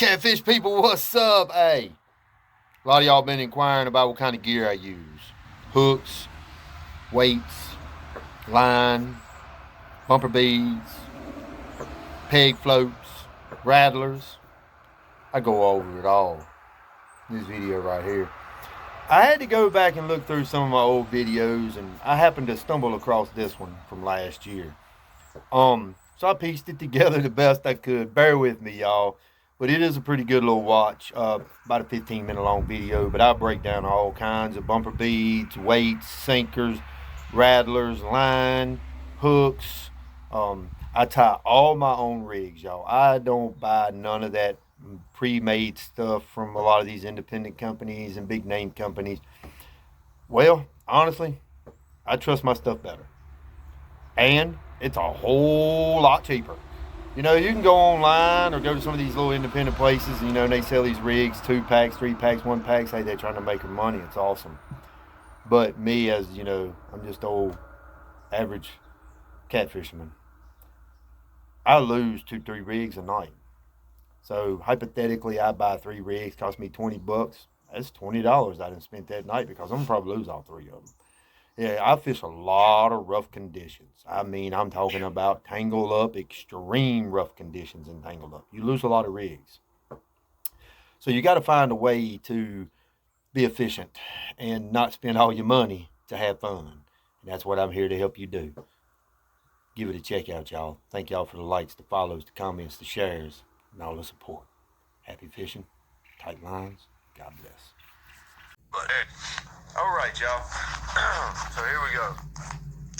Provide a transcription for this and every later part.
Catfish people, what's up? Hey, a lot of y'all been inquiring about what kind of gear I use. Hooks, weights, line, bumper beads, peg floats, rattlers. I go over it all in this video right here. I had to go back and look through some of my old videos, and I happened to stumble across this one from last year. So I pieced it together the best I could. Bear with me, y'all. But it is a pretty good little watch. About a 15-minute long video. But I break down all kinds of bumper beads, weights, sinkers, rattlers, line, hooks. I tie all my own rigs, y'all. I don't buy none of that pre-made stuff from a lot of these independent companies and big name companies. Well, honestly, I trust my stuff better. And it's a whole lot cheaper. You can go online or go to some of these little independent places, and they sell these rigs, 2 packs, 3 packs, 1 packs. Hey, they're trying to make money. It's awesome. But me, as I'm just old, average catfisherman. I lose 2, 3 rigs a night. So hypothetically, I buy 3 rigs, cost me $20. That's $20 I didn't spend that night because I'm gonna probably lose all 3 of them. Yeah, I fish a lot of rough conditions. I mean, I'm talking about tangled up, extreme rough conditions and tangled up. You lose a lot of rigs. So you got to find a way to be efficient and not spend all your money to have fun. And that's what I'm here to help you do. Give it a check out, y'all. Thank y'all for the likes, the follows, the comments, the shares, and all the support. Happy fishing, tight lines. God bless. But all right, y'all. So here we go.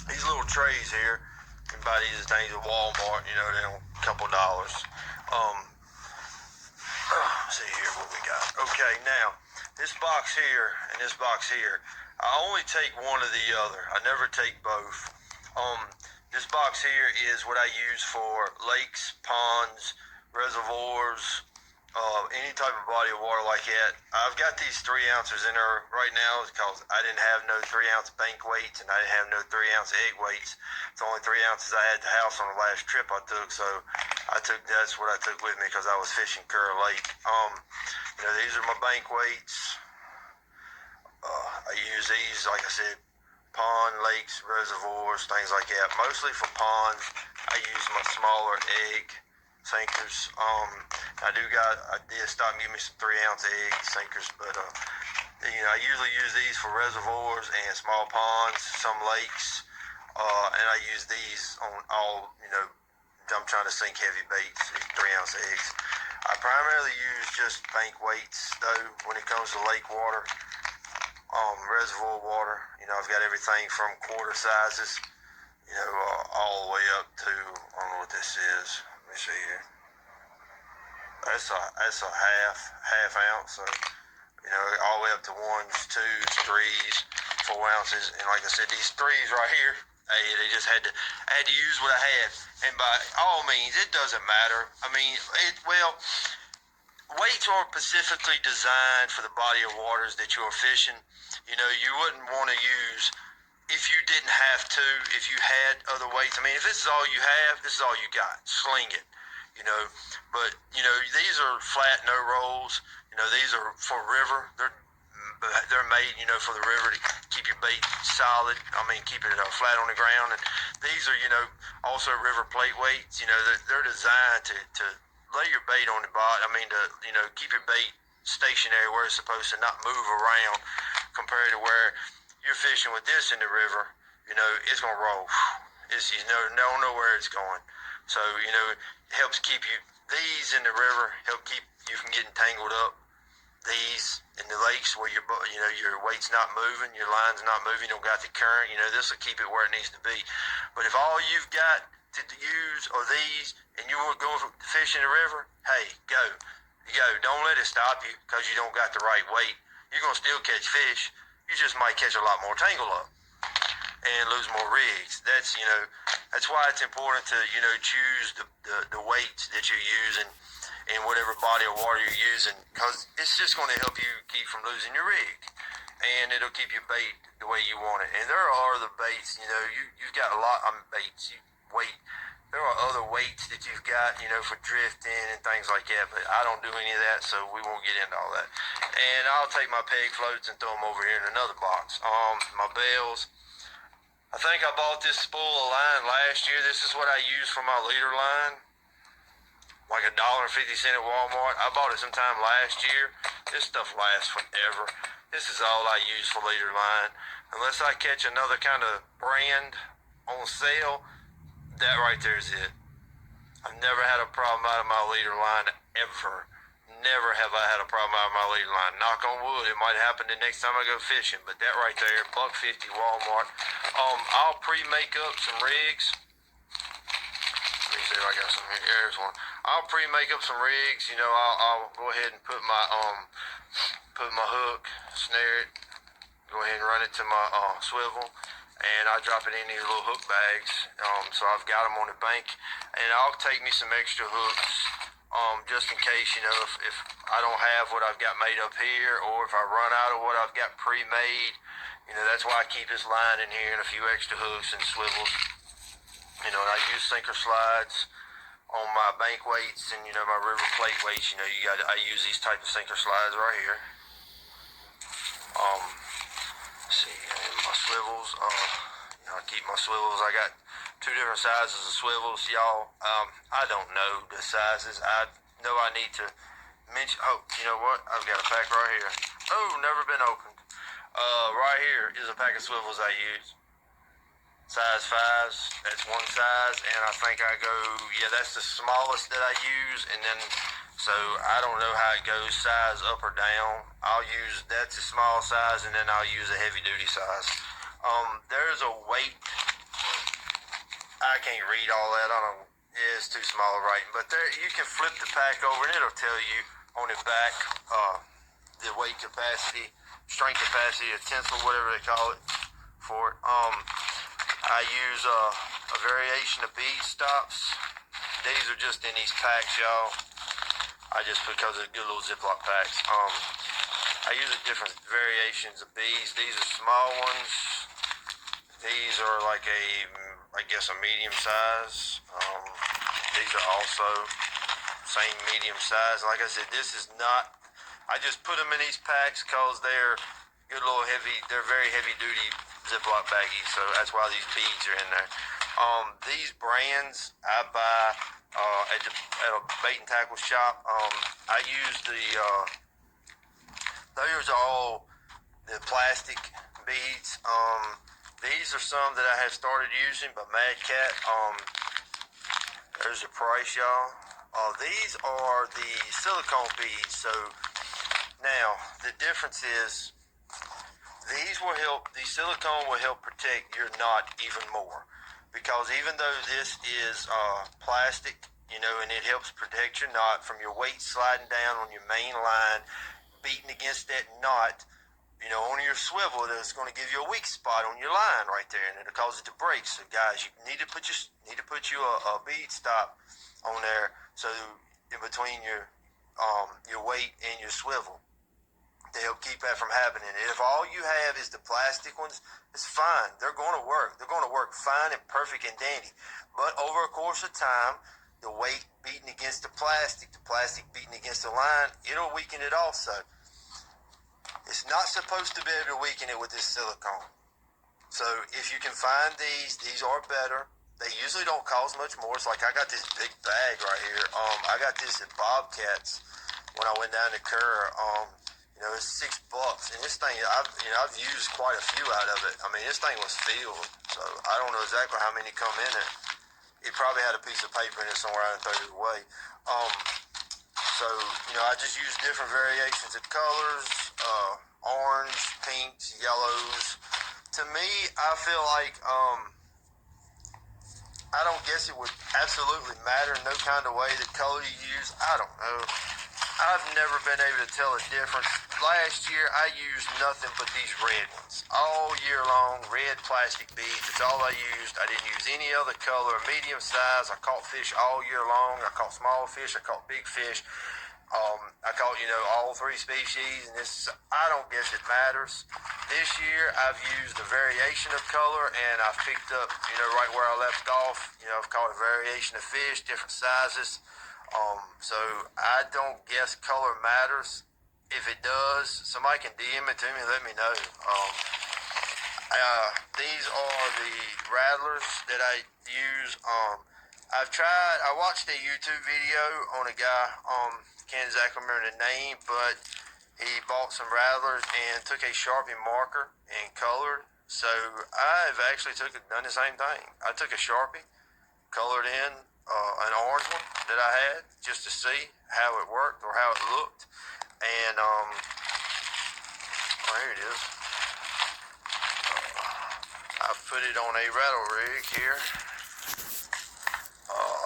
These little trays here, you can buy these things at Walmart. They're a couple dollars. See here what we got. Okay, now this box here and this box here, I only take one or the other. I never take both. This box here is what I use for lakes, ponds, reservoirs, any type of body of water like that. I've got these 3 ounces in there right now because I didn't have no 3-ounce bank weights and I didn't have no 3-ounce egg weights. It's only 3 ounces I had at the house on the last trip I took, so that's what I took with me because I was fishing Kerr Lake. These are my bank weights. I use these, like I said, pond, lakes, reservoirs, things like that. Mostly for ponds, I use my smaller egg sinkers. I did stop and give me some 3-ounce egg sinkers, but I usually use these for reservoirs and small ponds, some lakes, and I use these on all, I'm trying to sink heavy baits, 3-ounce eggs. I primarily use just bank weights though when it comes to lake water, reservoir water. I've got everything from quarter sizes, all the way up to, I don't know what this is. Let me see here. That's a half ounce. So, all the way up to 1s, 2s, 3s, 4 ounces. And like I said, these 3s right here, hey, I had to use what I had. And by all means, it doesn't matter. I mean, weights are specifically designed for the body of waters that you're fishing. You wouldn't want to use, if you didn't have to, if you had other weights. I mean, if this is all you have, this is all you got. Sling it, But, these are flat, no rolls. These are for river. They're made, for the river to keep your bait solid. I mean, keep it flat on the ground. And these are, also river plate weights. They're designed to lay your bait on the bottom. I mean, to, keep your bait stationary where it's supposed to, not move around, compared to where you're fishing with this in the river. It's going to roll. You don't know where it's going. So, it helps keep you, these in the river help keep you from getting tangled up. These in the lakes where your weight's not moving, your line's not moving, you don't got the current, this will keep it where it needs to be. But if all you've got to use are these and you want to go fish in the river, hey, go. Don't let it stop you because you don't got the right weight. You're going to still catch fish. You just might catch a lot more tangle up and lose more rigs. That's why it's important to, choose the weights that you're using in whatever body of water you're using, because it's just going to help you keep from losing your rig, and it'll keep your bait the way you want it. And there are the baits, you've got a lot of baits, weight there are other weights that you've got, you know, for drifting and things like that, but I don't do any of that, so we won't get into all that. And I'll take my peg floats and throw them over here in another box. My bails. I think I bought this spool of line last year. This is what I use for my leader line. Like $1.50 at Walmart. I bought it sometime last year. This stuff lasts forever. This is all I use for leader line. Unless I catch another kind of brand on sale, that right there is it. I've never had a problem out of my leader line ever. Never have I had a problem out of my leader line. Knock on wood, it might happen the next time I go fishing, but that right there, $1.50 Walmart. I'll pre-make up some rigs. Let me see if I got some here. There's one. I'll pre-make up some rigs. You know, I'll go ahead and put my hook, snare it, go ahead and run it to my swivel, and I drop it in these little hook bags. So I've got them on the bank, and I'll take me some extra hooks, just in case, you know, if I don't have what I've got made up here, or if I run out of what I've got pre-made. You know, that's why I keep this line in here and a few extra hooks and swivels. You know, and I use sinker slides on my bank weights and, you know, my river plate weights. You know, I use these type of sinker slides right here. Let's see, and my swivels, you know, I keep my swivels. I got 2 different sizes of swivels, y'all. I don't know the sizes. I know I need to mention, oh, you know what? I've got a pack right here. Oh, never been opened. Right here is a pack of swivels I use. Size 5s, that's one size, and I think I go, yeah, that's the smallest that I use, and then, so I don't know how it goes, size up or down. That's a small size, and then I'll use a heavy duty size. There's a weight, I can't read all that, it's too small of writing, but there, you can flip the pack over, and it'll tell you on the back, the weight capacity, strength capacity, a tensile, whatever they call it for it. I use a variation of bead stops. These are just in these packs, y'all. Because they're good little Ziploc packs. I use different variations of beads. These are small ones. These are like I guess a medium size. These are also same medium size. Like I said, this is not, I just put them in these packs because they're good little heavy, they're very heavy duty Ziploc baggies, so that's why these beads are in there. These brands I buy at a bait and tackle shop. I use those are all the plastic beads. These are some that I have started using, but Mad Cat, there's the price, y'all. These are the silicone beads. So now the difference is, these silicone will help protect your knot even more, because even though this is plastic, you know, and it helps protect your knot from your weight sliding down on your main line, beating against that knot, you know, on your swivel, that's going to give you a weak spot on your line right there, and it'll cause it to break. So guys, you need to put you a bead stop on there, so in between your weight and your swivel, to help keep that from happening. And if all you have is the plastic ones, it's fine. They're going to work. They're going to work fine and perfect and dandy. But over a course of time, the weight beating against the plastic beating against the line, it'll weaken it also. It's not supposed to be able to weaken it with this silicone. So if you can find these are better. They usually don't cost much more. It's like I got this big bag right here. I got this at Bobcats when I went down to Kerr. You know, it's $6, and this thing, I've used quite a few out of it. I mean, this thing was filled, so I don't know exactly how many come in it. It probably had a piece of paper in it somewhere, I threw it away. So, you know, I just use different variations of colors, orange, pinks, yellows. To me, I feel like, I don't guess it would absolutely matter in no kind of way the color you use. I don't know. I've never been able to tell a difference. Last year, I used nothing but these red ones. All year long, red plastic beads. That's all I used. I didn't use any other color, medium size. I caught fish all year long. I caught small fish. I caught big fish. I caught, you know, all 3 species. And this, I don't guess it matters. This year I've used a variation of color, and I've picked up, right where I left off. I've caught a variation of fish, different sizes. So I don't guess color matters. If it does, somebody can DM it to me and let me know. These are the rattlers that I use. I watched a YouTube video on a guy, can't exactly remember the name, but he bought some rattlers and took a Sharpie marker and colored. So I've actually done the same thing. I took a Sharpie, colored in an orange one that I had just to see how it worked or how it looked. And here it is. I put it on a rattle rig here.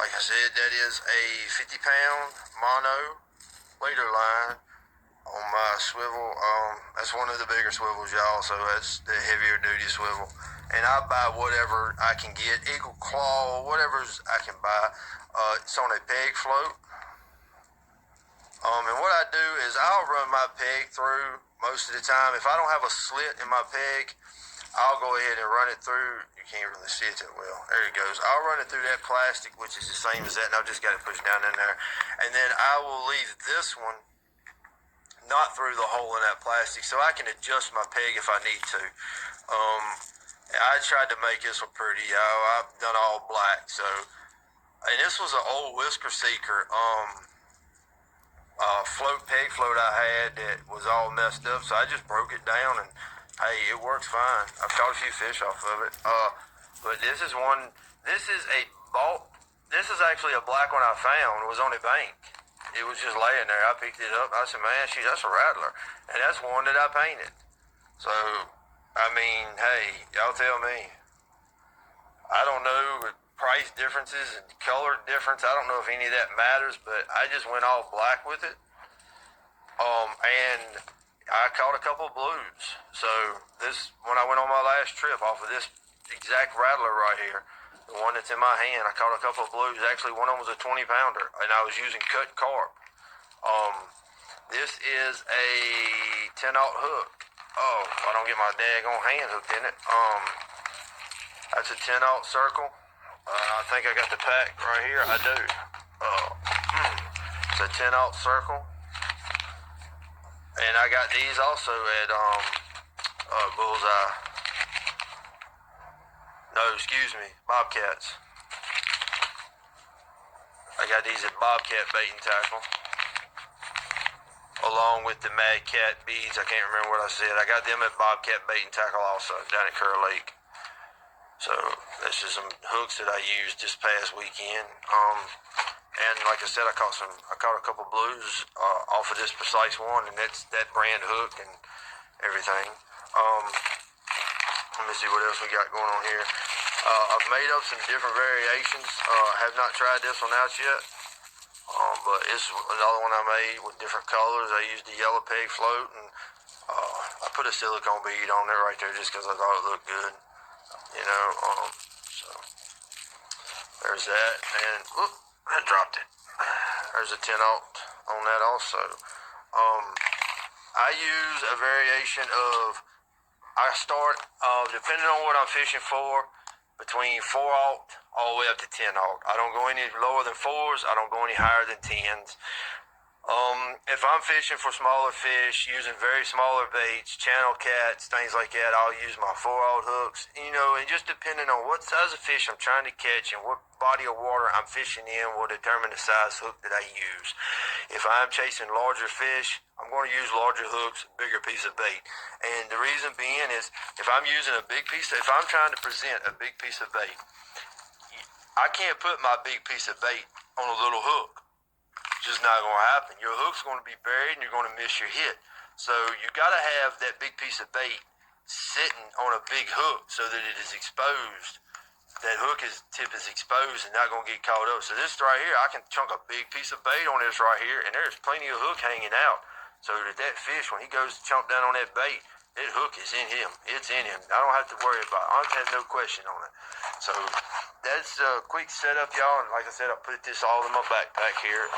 Like I said, that is a 50-pound mono leader line on my swivel. That's one of the bigger swivels, y'all, so that's the heavier duty swivel. And I buy whatever I can get, Eagle Claw, whatever I can buy. It's on a peg float. And what I do is I'll run my peg through most of the time. If I don't have a slit in my peg, I'll go ahead and run it through. You can't really see it that well. There it goes. I'll run it through that plastic, which is the same as that, and I've just got it pushed down in there. And then I will leave this one not through the hole in that plastic, so I can adjust my peg if I need to. I tried to make this one pretty. I've done all black, so. And this was an old Whisker Seeker peg float I had that was all messed up, so I just broke it down, and hey, it works fine. I've caught a few fish off of it. But this is actually a black one I found. It was on a bank. It was just laying there. I picked it up. I said, man, shoot, that's a rattler. And that's one that I painted. So, I mean, hey, y'all tell me. I don't know price differences and color difference. I don't know if any of that matters, but I just went all black with it. And I caught a couple of blues. So when I went on my last trip off of this exact rattler right here, the one that's in my hand, I caught a couple of blues. Actually, one of them was a 20-pounder, and I was using cut carp. This is a 10-aught hook. Oh, I don't get my daggone hand hooked in it. That's a 10-aught circle. I think I got the pack right here. I do. It's a 10-aught circle. And I got these also at Bullseye. No, excuse me, Bobcats. I got these at Bobcat Bait and Tackle, along with the Mad Cat beads. I can't remember what I said. I got them at Bobcat Bait and Tackle also, down at Kerr Lake. So this is some hooks that I used this past weekend. And like I said, I caught a couple blues off of this precise one, and that's that brand hook and everything. Let me see what else we got going on here. I've made up some different variations. Have not tried this one out yet, but it's another one I made with different colors. I used the yellow peg float, and I put a silicone bead on there right there just because I thought it looked good. So there's that, and I dropped it. There's a 10-aught on that also. I use a variation of, I start, depending on what I'm fishing for, between 4-aught all the way up to 10-aught. I don't go any lower than 4s. I don't go any higher than 10s. If I'm fishing for smaller fish, using very smaller baits, channel cats, things like that, I'll use my 4-aught hooks, and just depending on what size of fish I'm trying to catch and what body of water I'm fishing in will determine the size hook that I use. If I'm chasing larger fish, I'm going to use larger hooks, bigger piece of bait. And the reason being is, if I'm trying to present a big piece of bait, I can't put my big piece of bait on a little hook. Just not going to happen. Your hook's going to be buried and you're going to miss your hit. So you got to have that big piece of bait sitting on a big hook so that it is exposed. That tip is exposed and not going to get caught up. So this right here, I can chunk a big piece of bait on this right here, and there's plenty of hook hanging out. So that fish, when he goes to chomp down on that bait, that hook is in him. It's in him. I don't have to worry about it. I have no question on it. So that's a quick setup, y'all. And like I said, I put this all in my backpack here.